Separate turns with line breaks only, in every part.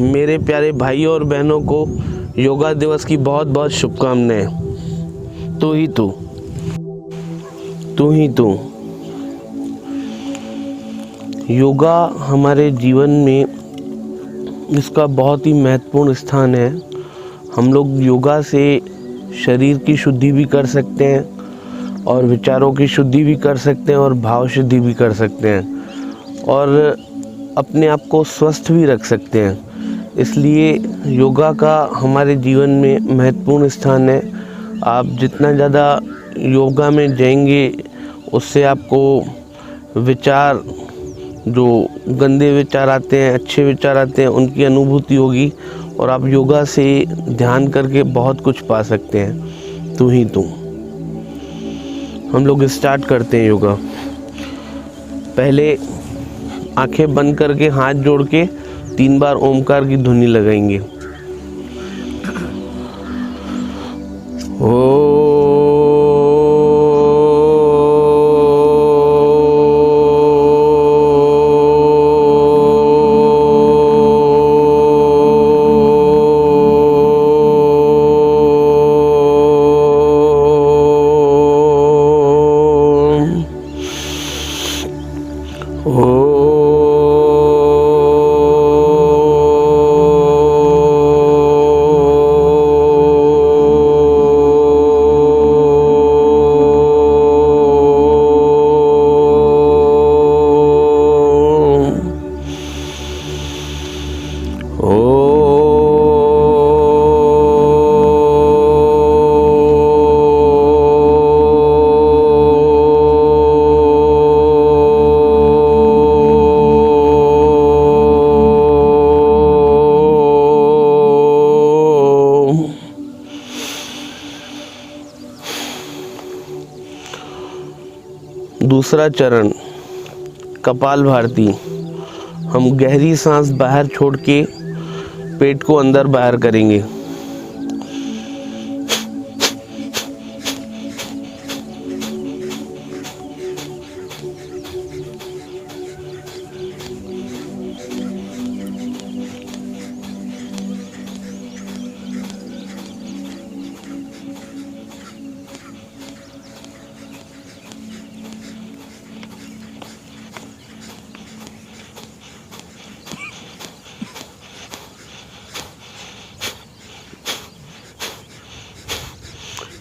मेरे प्यारे भाई और बहनों को योगा दिवस की बहुत बहुत शुभकामनाएं। तू ही तू, तू ही तू। योगा हमारे जीवन में इसका बहुत ही महत्वपूर्ण स्थान है। हम लोग योगा से शरीर की शुद्धि भी कर सकते हैं और विचारों की शुद्धि भी कर सकते हैं और भाव शुद्धि भी कर सकते हैं और अपने आप को स्वस्थ भी रख सकते हैं। इसलिए योगा का हमारे जीवन में महत्वपूर्ण स्थान है। आप जितना ज़्यादा योगा में जाएंगे उससे आपको विचार, जो गंदे विचार आते हैं, अच्छे विचार आते हैं, उनकी अनुभूति होगी और आप योगा से ध्यान करके बहुत कुछ पा सकते हैं। तू ही तू। हम लोग स्टार्ट करते हैं योगा। पहले आंखें बंद करके हाथ जोड़ के 3 बार ओमकार की ध्वनि लगाएंगे। दूसरा चरण कपाल भारती। हम गहरी सांस बाहर छोड़ के पेट को अंदर बाहर करेंगे।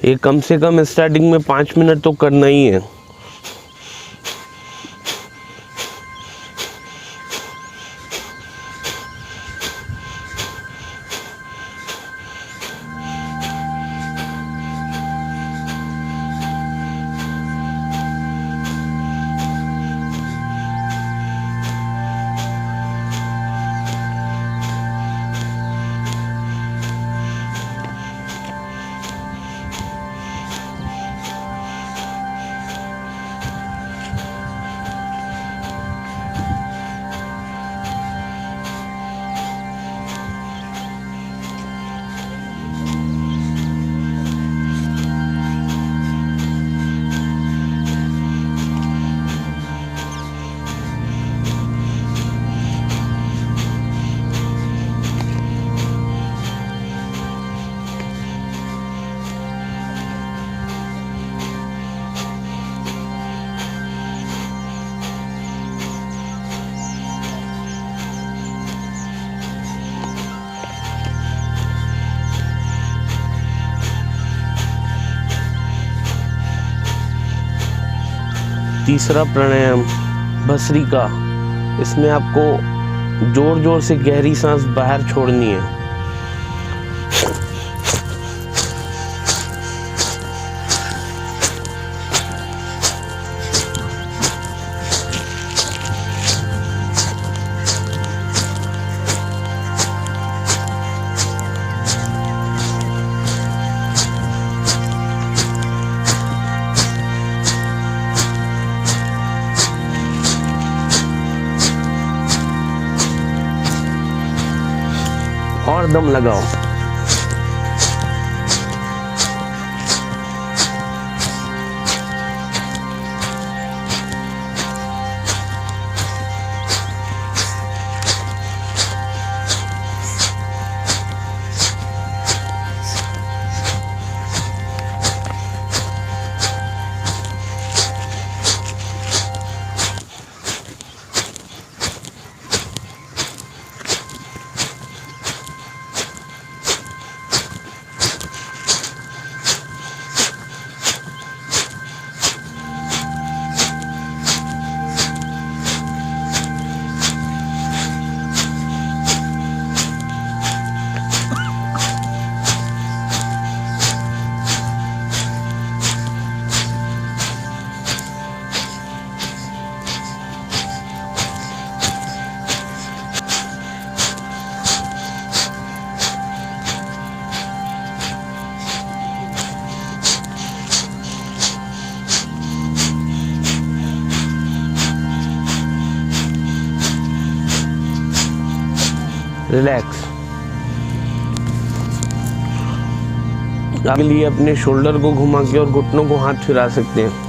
ये कम से कम स्टार्टिंग में 5 मिनट तो करना ही है। तीसरा प्राणायाम भस्त्रिका। इसमें आपको जोर जोर से गहरी सांस बाहर छोड़नी है। और दम लगाओ। रिलैक्स। आपके लिए अपने शोल्डर को घुमा के और घुटनों को हाथ फिरा सकते हैं।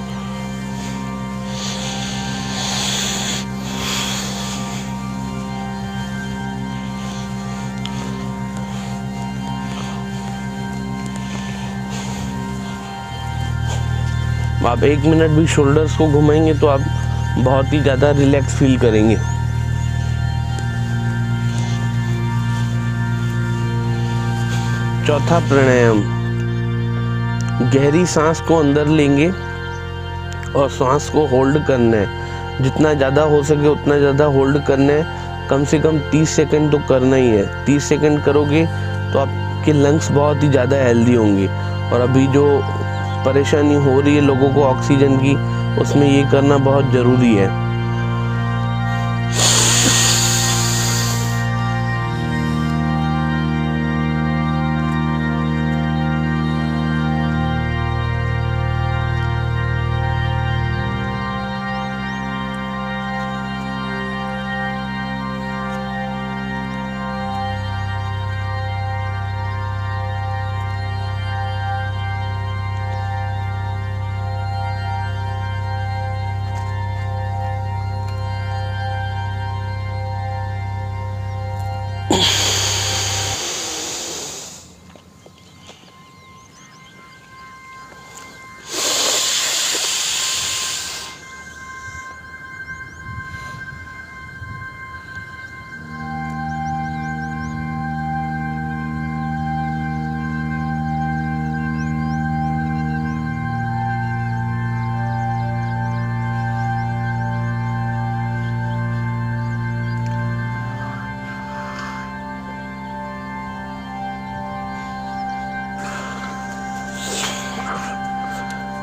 आप 1 मिनट भी शोल्डर्स को घुमाएंगे तो आप बहुत ही ज़्यादा रिलैक्स फील करेंगे। चौथा प्राणायाम, गहरी सांस को अंदर लेंगे और सांस को होल्ड करना है। जितना ज़्यादा हो सके उतना ज़्यादा होल्ड करना है। कम से कम 30 सेकंड तो करना ही है। 30 सेकंड करोगे तो आपके लंग्स बहुत ही ज़्यादा हेल्दी होंगे। और अभी जो परेशानी हो रही है लोगों को ऑक्सीजन की, उसमें ये करना बहुत ज़रूरी है।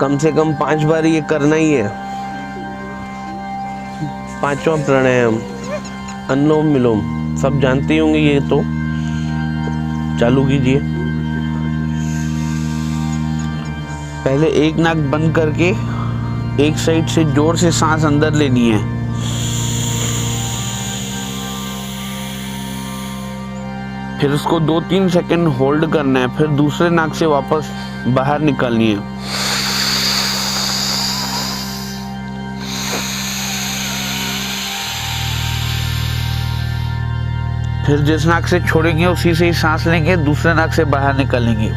कम से कम 5 बार ये करना ही है। 5वां प्राणायाम, अनुलोम विलोम, सब जानते ही होंगे ये तो। चालू कीजिए। पहले एक नाक बंद करके एक साइड से जोर से सांस अंदर लेनी है। फिर उसको 2-3 सेकंड होल्ड करना है। फिर दूसरे नाक से वापस बाहर निकालनी है। फिर जिस नाक से छोड़ेंगे उसी से ही सांस लेंगे, दूसरे नाक से बाहर निकालेंगे।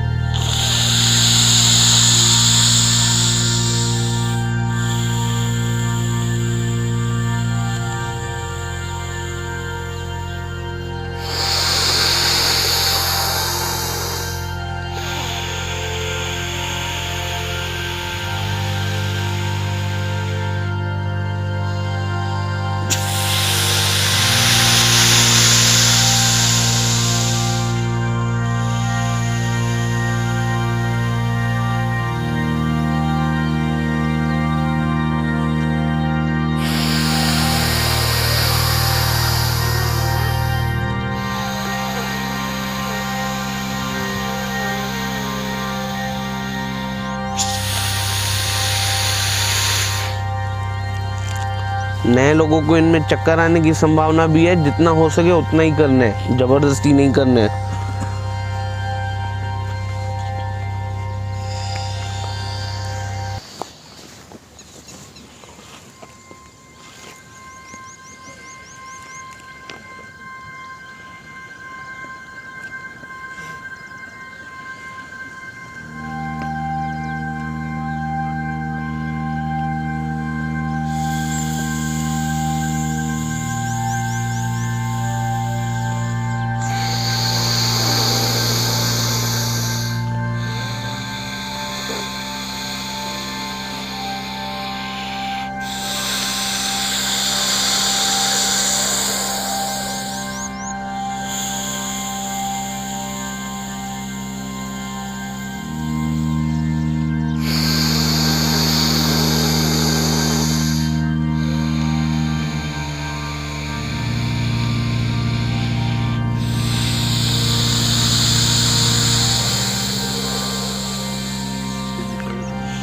नए लोगों को इनमें चक्कर आने की संभावना भी है। जितना हो सके उतना ही करना है, जबरदस्ती नहीं करना है।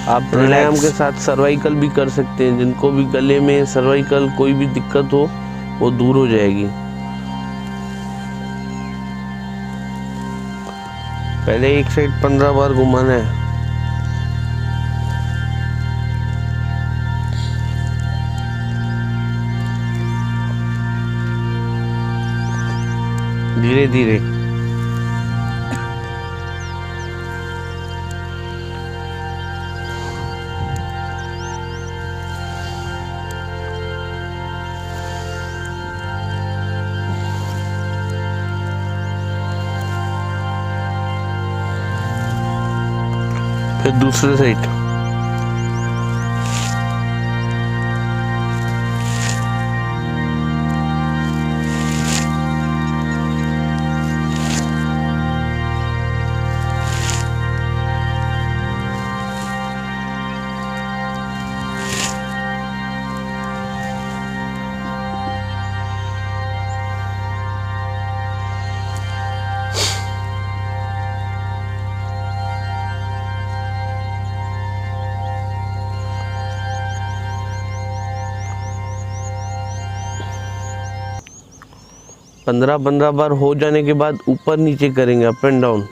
आप प्राणायाम के साथ सर्वाइकल भी कर सकते हैं। जिनको भी गले में सर्वाइकल कोई भी दिक्कत हो वो दूर हो जाएगी। पहले एक साइड 15 बार घुमाना है। धीरे धीरे। फिर दूसरे साइड। पंद्रह 15 बार हो जाने के बाद ऊपर नीचे करेंगे, अप एंड डाउन।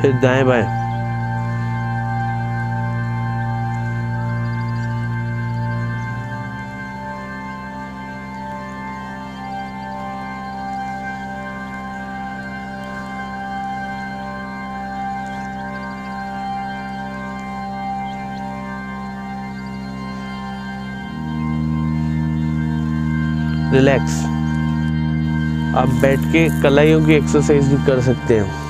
फिर दाएं बाएं। रिलैक्स। आप बैठ के कलाइयों की एक्सरसाइज भी कर सकते हैं।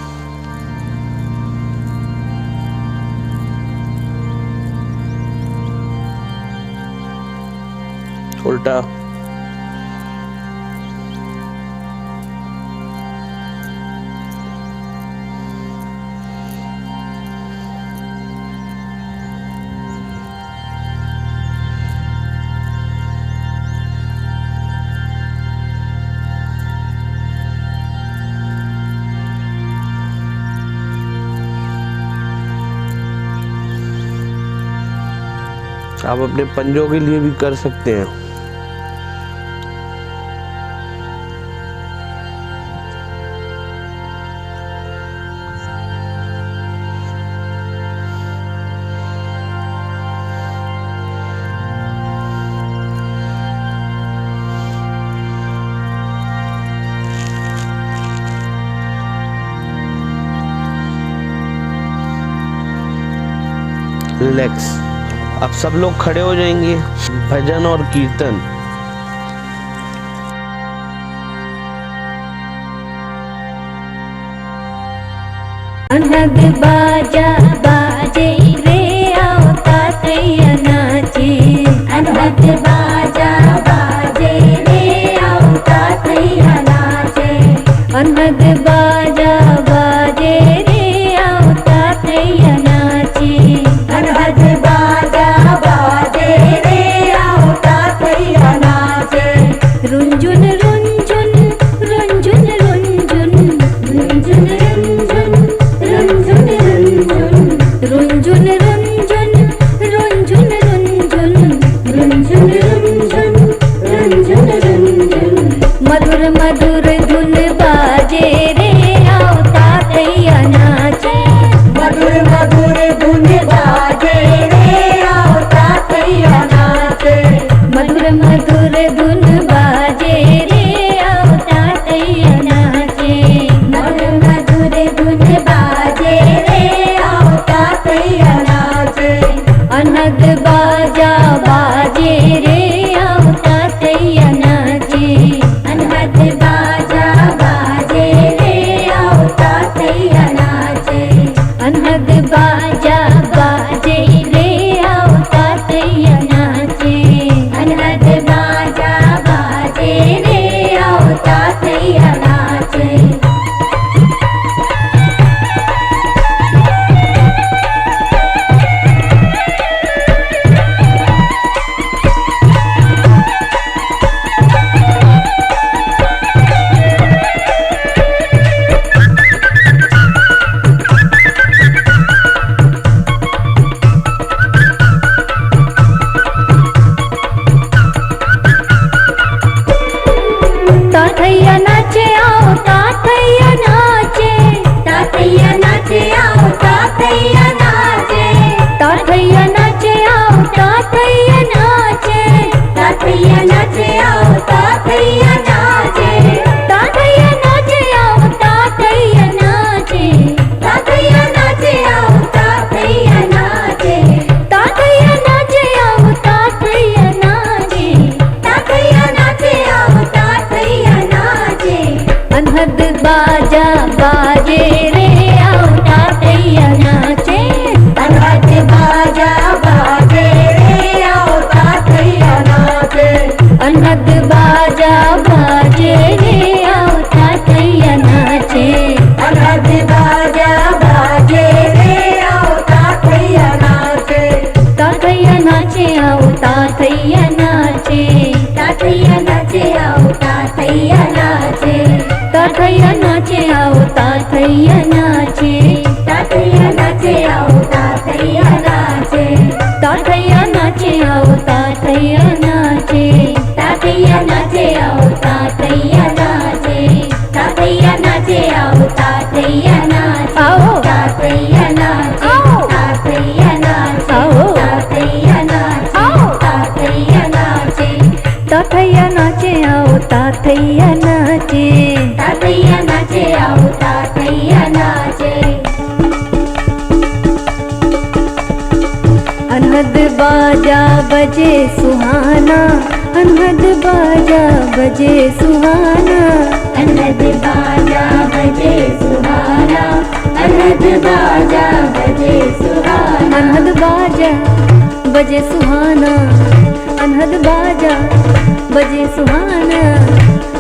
उल्टा। आप अपने पंजों के लिए भी कर सकते हैं। रिलैक्स। अब सब लोग खड़े हो जाएंगे। भजन और कीर्तन।
अनहद बाजा बाजे रे आवता तैया नाचे। अनहद बाजा बाजे रे आवता तैया नाचे। अनहद बाजा बाजे रे आवता तैया नाचे। अनहद बाजा बाजे रे आवता तैया नाचे। रुंझुन रुंझुन रुंझुन रुंझुन रुंझुन रुंझुन रुंझुन रुंझुन रुंझुन रुंझुन रुंझुन रुंझुन रुंझुन। मधुर मधुर धुन बाजे रे आवता तैया नाचे। मधुर मधुर धुन बाजे रे आवता तैया नाचे। मधुर मधुर धुन बाजे रे आवता तैया नाचे। मधुर मधुर धुन बाजे रे आवता तैया नाचे। अनहद बाजा बाजे रे आवता तैया नाचे। अनहद बाजा बाजे रे आवता तैया नाचे। अनहद बाजा बाजे रे आवता तैया नाचे। अनहद बाजा बाजे रे आवता तैया नाचे। तातैया नाचे, तातैया नाचे आओ तातैया नाचे, तातैया नाचे आओ तातैया नाचे, तातैया नाचे आओ तातैया नाचे, तातैया नाचे आओ तातैया नाचे। अनहद बाजा बाजे रे आओ तातैया नाचे, अनहद बाजा बाजे रे आओ तातैया नाचे, अनहद बाजा बाजे रे आओ तातैया नाचे, अनहद बाजा बाजे रे आओ तातैया नाचे, तातैया नाचे आओ तातैया नाचे, तातैया नाचे आओ तातैया नाचे, तातैया नाचे आओ तातैया नाचे, तातैया नाचे आओ तातैया नाचे, तातैया नाचे आओ तातैया नाचे, तातैया नाचे आओ तातैया नाचे, तातैया नाचे आओ तातैया नाचे, आओ तातैया नाचे, आओ तातैया नाचे, आओ तातैया नाचे, आओ तातैया नाचे, तातैया नाचे आओ तातैया नाचे, तातैया नाचे आओ तातैया नाचे। अनहद बाजा बजे सुहाना, अनहद बाजा बजे सुहाना, अनहद बाजा बजे सुहाना, अनहद बाजा बजे सुहाना, अनहद बाजा बजे सुहाना, अनहद बाजा बजे सुहाना,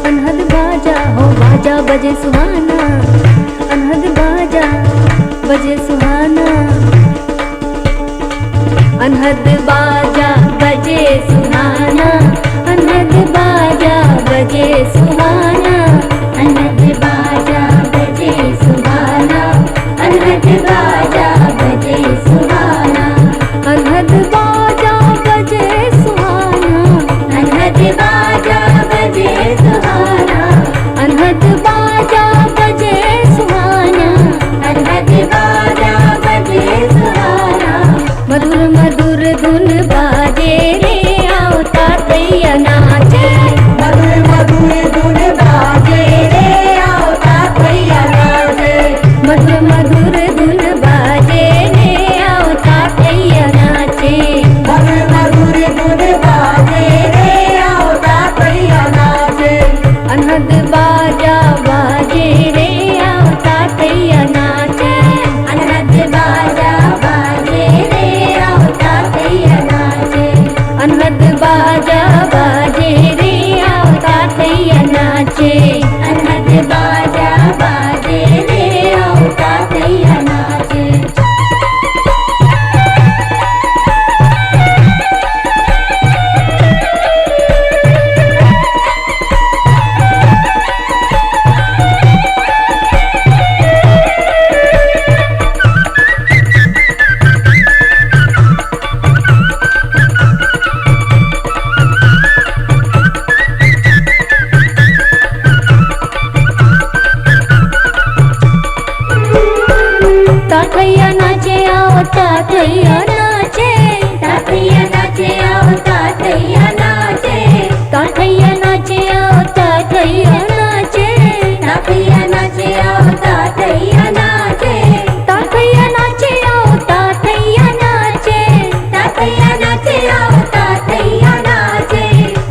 अनहद बाजा हो बाजा बजे सुहाना, अनहद बाजा बजे सुहाना, अनहद बाजा बजे सुहाना, अनहद बाजा बजे सुहाना, अनहद बाजा बजे सुहाना, अनहद बाजा बजे सुहाना, अनहद बाजा बजे सुहाना, अनहद बाजा बजे सुहाना, अनहद बाजा बजे सुहाना, अनहद बाजा बजे सुहाना। मधुर मधुर धुन बाजे रे आओ तातैया नाचे, मधुर मधुर धुन बाजे रे आओ तातैया नाचे, मधुर मधुर धुन बाजे रे आओ तातैया नाचे, मधुर मधुर धुन बाजे रे आओ तातैया नाचे, अनहद बाजा बाजे रे आओ तातैया नाचे, अनहद बाजा बाजे रे आओ तातैया नाचे, अनहद बाजा बाजे रे आओ तातैया नाचे, अनहद बाजा बाजे रे आओ तातैया नाचे। तातैया नाचे आओ तातैया नाचे, तातैया नाचे आओ तातैया नाचे, तातैया नाचे आओ तातैया नाचे, तातैया नाचे आओ तातैया नाचे, तातैया नाचे आओ तातैया नाचे, तातैया नाचे आओ तातैया नाचे,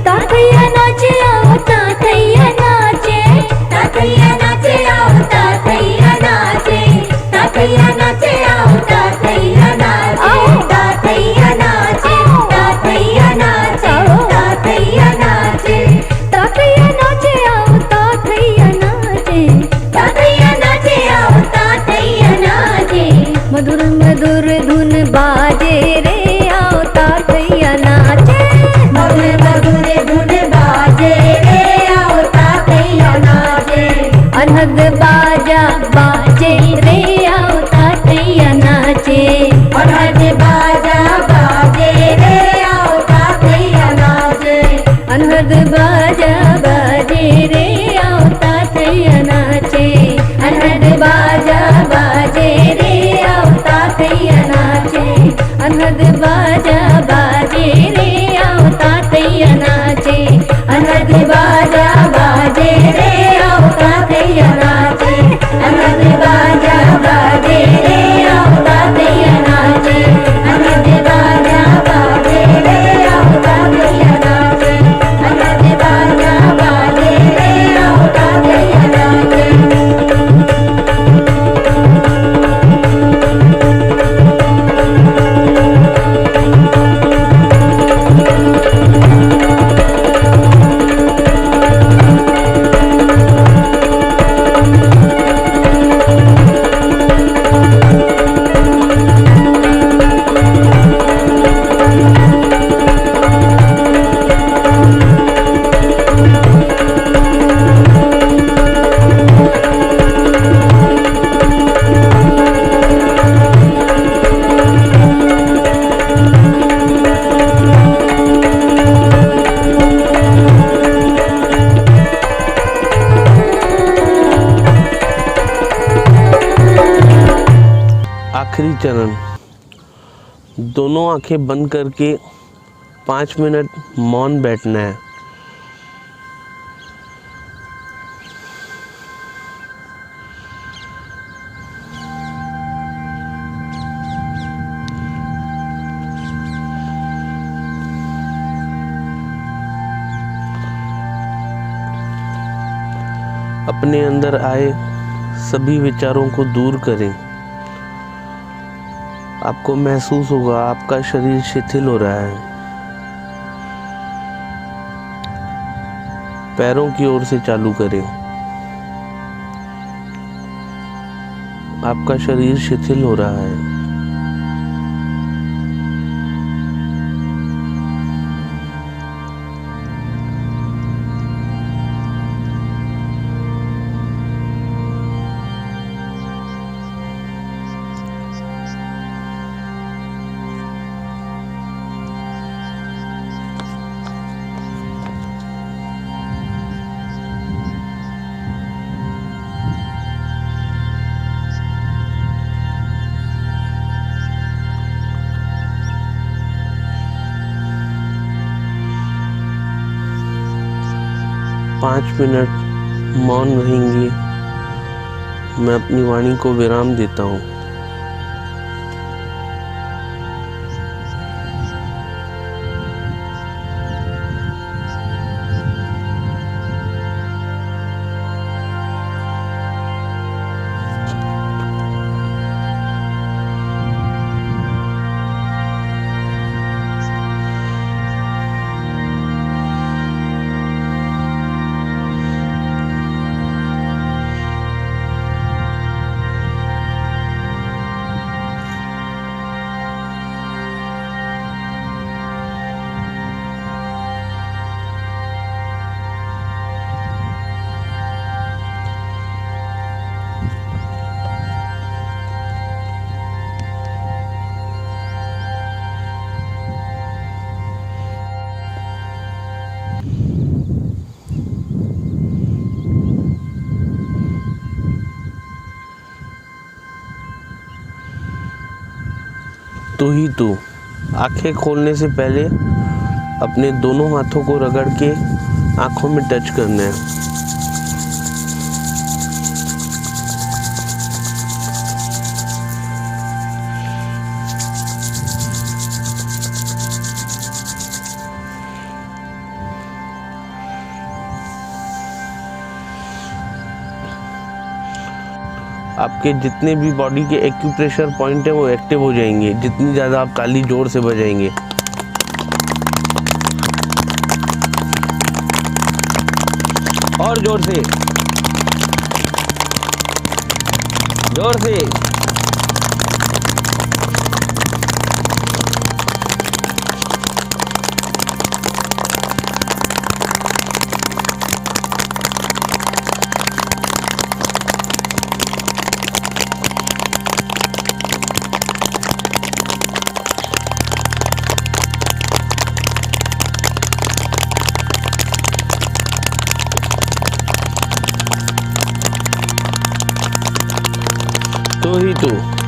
तातैया नाचे आओ तातैया नाचे, तातैया नाचे आओ तातैया नाचे, तातैया नाचे आओ तातैया नाचे, तातैया नाचे, तातैया नाचे, तातैया नाचे, तातैया नाचे आओ तातैया नाचे, तातैया नाचे आओ तातैया नाचे। मधुर मधुर धुन बाजे रे आओ तातैया नाचे, मधुर मधुर धुन बाजे रे आओ तातैया नाचे, अनहद बाजा बाजे रे आओ तातैया नाचे, अनहद बाजा बाजे रे आओ तातैया नाचे, अनहद बाजा बाजे रे आओ तातैया नाचे, अनहद बाजा बाजे रे आओ तातैया नाचे, अनहद बाजा बाजे रे आओ तातैया नाचे, अनहद बाजा
चरण। दोनों आंखें बंद करके 5 मिनट मौन बैठना है। अपने अंदर आए सभी विचारों को दूर करें। आपको महसूस होगा आपका शरीर शिथिल हो रहा है। पैरों की ओर से चालू करें। आपका शरीर शिथिल हो रहा है। पाँच मिनट मौन रहेंगे। मैं अपनी वाणी को विराम देता हूँ। तू ही तू। आंखें खोलने से पहले अपने दोनों हाथों को रगड़ के आंखों में टच करना है। आपके जितने भी बॉडी के एक्यूप्रेशर पॉइंट है वो एक्टिव हो जाएंगे जितनी ज़्यादा आप ताली जोर से बजाएंगे। और जोर से, जोर से। तो ही तो।